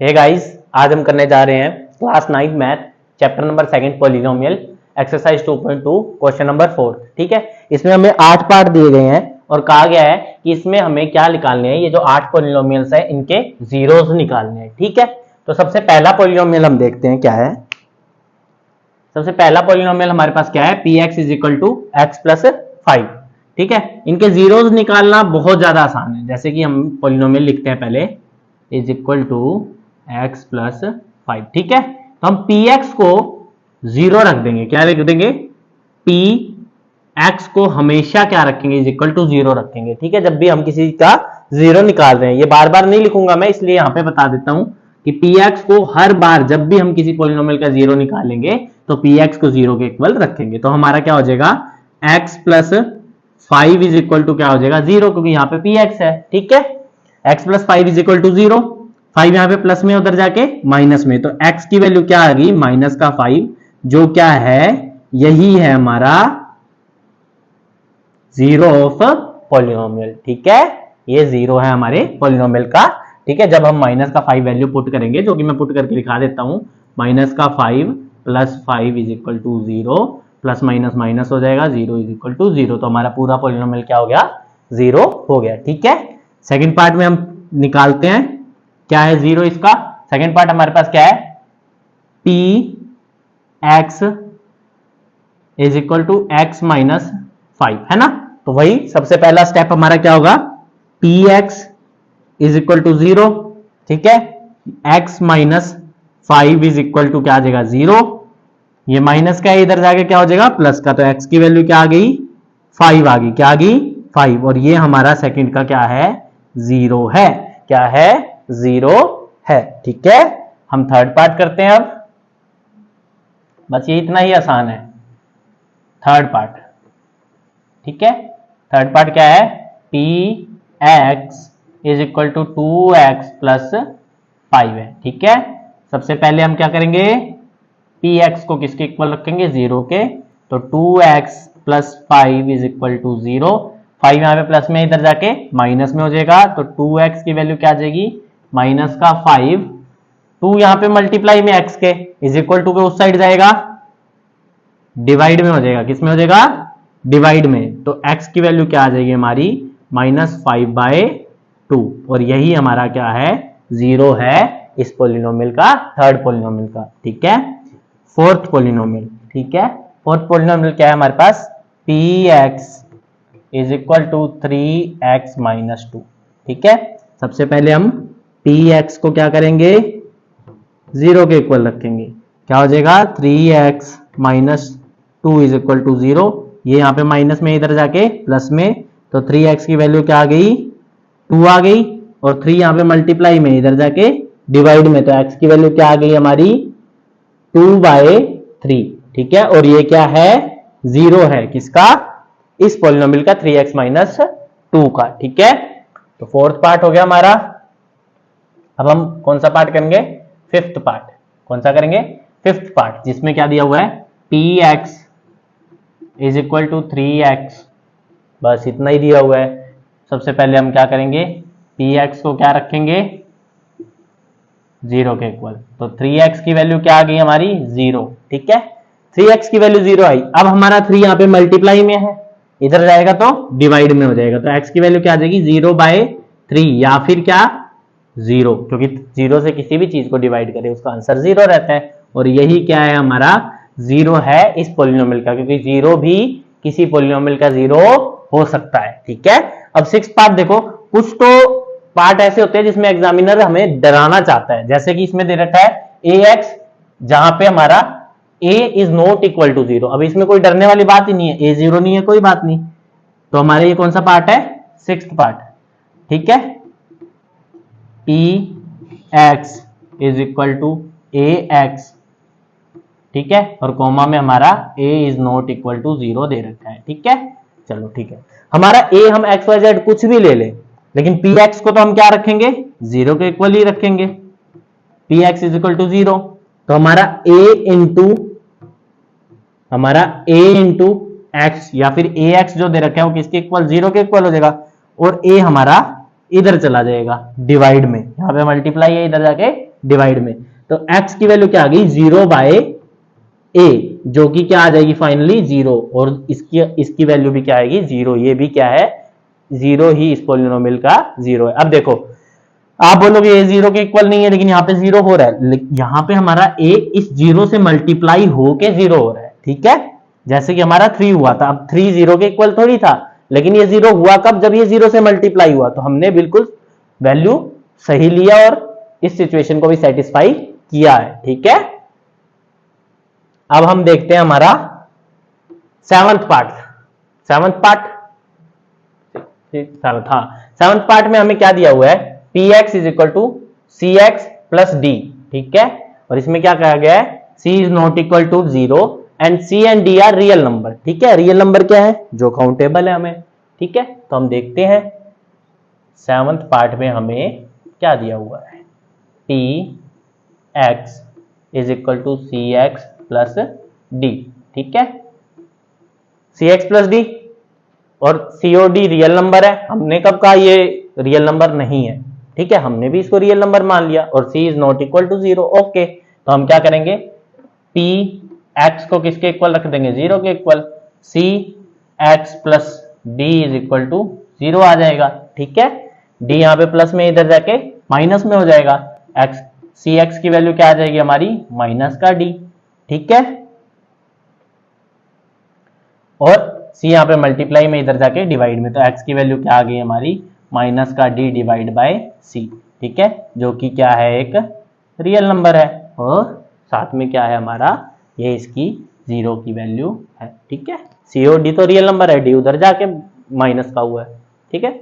Hey guys, आज हम करने जा रहे हैं class 9 math chapter number 2 polynomial exercise 2.2 question number 4। ठीक है, इसमें हमें 8 पार्ट दिए गए हैं और कहा गया है कि इसमें हमें क्या निकालने हैं, ये जो 8 पॉलिनोमियल्स है इनके जीरोस निकालने हैं। ठीक है, तो सबसे पहला पॉलिनोमियल हम देखते हैं क्या है। सबसे पहला पॉलिनोमियल हमारे पास क्या है, px is equal to x plus 5। ठीक है, इनके जीरोस निकालना बहुत ज्यादा आसान है। जैसे कि हम पॉलिनोमियल लिखते हैं पहले is equal to x plus 5। ठीक है, तो हम px को जीरो रख देंगे। क्या लिख देंगे, px को हमेशा क्या रखेंगे, इज इक्वल टू जीरो रखेंगे। ठीक है, जब भी हम किसी का जीरो निकाल रहे हैं, ये बार बार नहीं लिखूंगा मैं, इसलिए यहां पे बता देता हूं कि px को हर बार जब भी हम किसी पॉलिनोमियल का जीरो निकालेंगे तो px को जीरो के इक्वल रखेंगे। तो हमारा क्या हो जाएगा, x plus 5 is equal to क्या हो जाएगा, जीरो, क्योंकि यहाँ पे px है। ठीक है, x plus 5 is equal to zero, 5 यहाँ पे प्लस में, उधर जाके माइनस में, तो x की वैल्यू क्या आ गई, माइनस का 5, जो क्या है, यही है हमारा जीरो ऑफ पॉलिनोमियल। ठीक है, ये जीरो है हमारे पॉलिनोमियल का। ठीक है, जब हम माइनस का 5 वैल्यू पुट करेंगे, जो कि मैं पुट करके दिखा देता हूं, माइनस का 5 plus 5 is equal to zero, plus minus minus हो जाएगा, zero is equal to zero, तो हमारा पूरा पॉलिनोमियल क्या हो गया, जीरो हो गया। ठीक है, सेकेंड पार्ट में हम निकालते हैं क्या है जीरो इसका। सेकेंड पार्ट हमारे पास क्या है, p x is equal to x minus 5, है ना। तो वही सबसे पहला स्टेप हमारा क्या होगा, p x is equal to zero. ठीक है, x minus 5 is equal to क्या आ जाएगा, जीरो। ये माइनस का है, इधर जाके क्या हो जाएगा, प्लस का, तो एक्स की वैल्यू क्या आ गई, 5 आ गई। क्या आ गई, 5, और ये हमारा सेकंड का क्या है, जीरो है। क्या है, जीरो है। ठीक है, हम थर्ड पार्ट करते हैं अब। बस ये इतना ही आसान है, थर्ड पार्ट। ठीक है, थर्ड पार्ट क्या है, p x is equal to 2x plus 5 है। ठीक है, सबसे पहले हम क्या करेंगे, पी एक्स को किसके इक्वल रखेंगे, जीरो के, तो 2x plus 5 is equal to zero. 5 यहाँ पे प्लस में, इधर जाके माइनस में हो जाएगा, तो 2x की वैल्यू क्या आ जाएगी, माइनस का 5, 2 यहाँ पे मल्टीप्लाई में x के, इज इक्वल टू के उस साइड जाएगा, डिवाइड में हो जाएगा, किस में हो जाएगा, डिवाइड में, तो x की वैल्यू क्या आ जाएगी हमारी, माइनस 5/2, और यही हमारा क्या है, जीरो है इस पोलिनोमियल का, थर्ड पोलिनोमियल का। ठीक है, फोर्थ पोलिनोमियल। ठीक है, फोर्थ पोलिनोमियल क्या है हमारे पास, p x is equal to 3x minus 2। ठीक है, सबसे पहले हम पी एक्स को क्या करेंगे, जीरो के इक्वल रखेंगे। क्या हो जाएगा, 3x minus 2 is equal to zero, ये यहाँ पे माइनस में, इधर जाके प्लस में, तो 3x की वैल्यू क्या आ गई, 2 आ गई, और 3 यहाँ पे मल्टीप्लाई में, इधर जाके डिवाइड में, तो x की वैल्यू क्या आ गई हमारी, 2/3। ठीक है, और ये क्या है, जीरो है, किसका, इस पॉलिनोमियल का, 3x माइनस 2 का। ठीक है, तो फोर्थ पार्ट हो गया हमारा। अब हम कौन सा पार्ट करेंगे, फिफ्थ पार्ट। कौन सा करेंगे, फिफ्थ पार्ट, जिसमें क्या दिया हुआ है, p x is equal to 3x, बस इतना ही दिया हुआ है। सबसे पहले हम क्या करेंगे, पी एक्स को क्या रखेंगे, जीरो के इक्वल, तो 3x की वैल्यू क्या आ गई हमारी, जीरो। ठीक है, 3x की वैल्यू जीरो आई। अब हमारा 3 यहाँ पे मल्टीप्लाई में है, इधर जाएगा तो डिवाइड में हो जाएगा, तो x की वैल्यू क्या आ जाएगी, 0/3, या फिर क्या, जीरो, क्योंकि जीरो से किसी भी चीज को डिवाइड करे उसका आंसर जीरो रहता है, और यही क्या है हमारा, जीरो है इस पॉलिनोमियल का, क्योंकि जीरो भी किसी पॉलिनोमियल का जीरो हो सकता है। ठीक है, अब सिक्स्थ पार्ट देखो, कुछ तो पार्ट ऐसे होते हैं जिसमें एग्जामिनर हमें डराना चाहता है, जैसे कि इसमें दे रखा है ax, जहां पे हमारा a is not equal to zero. अब इसमें कोई डरने वाली बात ही नहीं है, a जीरो नहीं है, कोई बात नहीं, तो हमारे ये कौन सा पार्ट है, सिक्स्थ पार्ट। ठीक है, p x is equal to a x, ठीक है, और कोमा में हमारा a is not equal to zero दे रखा है। ठीक है, चलो ठीक है, हमारा a हम एक्स वाई जेड कुछ भी ले लें, लेकिन पी एक्स को तो हम क्या रखेंगे, जीरो के इक्वल ही रखेंगे, p x is equal to zero, तो हमारा a इंटू एक्स, या फिर ए एक्स जो दे रखा है वो किसके इक्वल, जीरो के इक्वल हो जाएगा, और a हमारा इधर चला जाएगा डिवाइड में, यहाँ पे मल्टीप्लाई है, इधर जाके डिवाइड में, तो x की वैल्यू क्या आ गई 0/a, जो कि क्या आ जाएगी फाइनली 0, और इसकी वैल्यू भी क्या आएगी 0, ये भी क्या है 0 ही, इस पॉलिनोमियल का 0 है। अब देखो आप बोलोगे ये 0 के इक्वल नहीं है, लेकिन यहाँ पे 0 हो रहा है, यहाँ पे हमारा a इस 0 से मल्टीप्लाई होके 0 हो रहा है, ठीक है, जैसे कि हमारा 3 हुआ था। अब 3 0 के इक्वल थोड़ी था, लेकिन ये 0 हुआ कब, जब ये 0 से मल्टीप्लाई हुआ, तो हमने बिल्कुल वैल्यू सही लिया और इस सिचुएशन को भी सेटिस्फाई किया है, ठीक है। अब हम देखते हैं हमारा सेवंथ पार्ट में हमें क्या दिया हुआ है, px is equal to c x plus d, ठीक है, और इसमें क्या कहा गया है, c is not equal to 0 and c and d are real number, ठीक है। रियल नंबर क्या है, जो काउंटेबल है हमें, ठीक है। तो हम देखते हैं सेवंथ पार्ट में हमें क्या दिया हुआ है, px is equal to c x plus d, ठीक है, सी एक्स प्लस डी, और सी और डी रियल नंबर है। हमने कब कहा ये रियल नंबर नहीं है, ठीक है, हमने भी इसको रियल नंबर मान लिया, और c is not equal to 0, okay. तो हम क्या करेंगे, p x को किसके इक्वल रख देंगे, 0 के equal, c x plus d is equal to 0 आ जाएगा, ठीक है। d यहाँ पे प्लस में, इधर जाके माइनस में हो जाएगा, x सी एक्स की वैल्यू क्या आ जाएगी हमारी, माइनस का d, ठीक है, और c यहाँ पे मल्टीप्लाई में, इधर जाके डिवाइड में, तो x की वैल्यू क्या आ गई हमारी, माइनस का d डिवाइड बाय c, ठीक है, जो कि क्या है एक रियल नंबर है, और साथ में क्या है हमारा, ये इसकी 0 की वैल्यू है, ठीक है। c और d तो रियल नंबर है, d उधर जाके माइनस का हुआ है, ठीक है।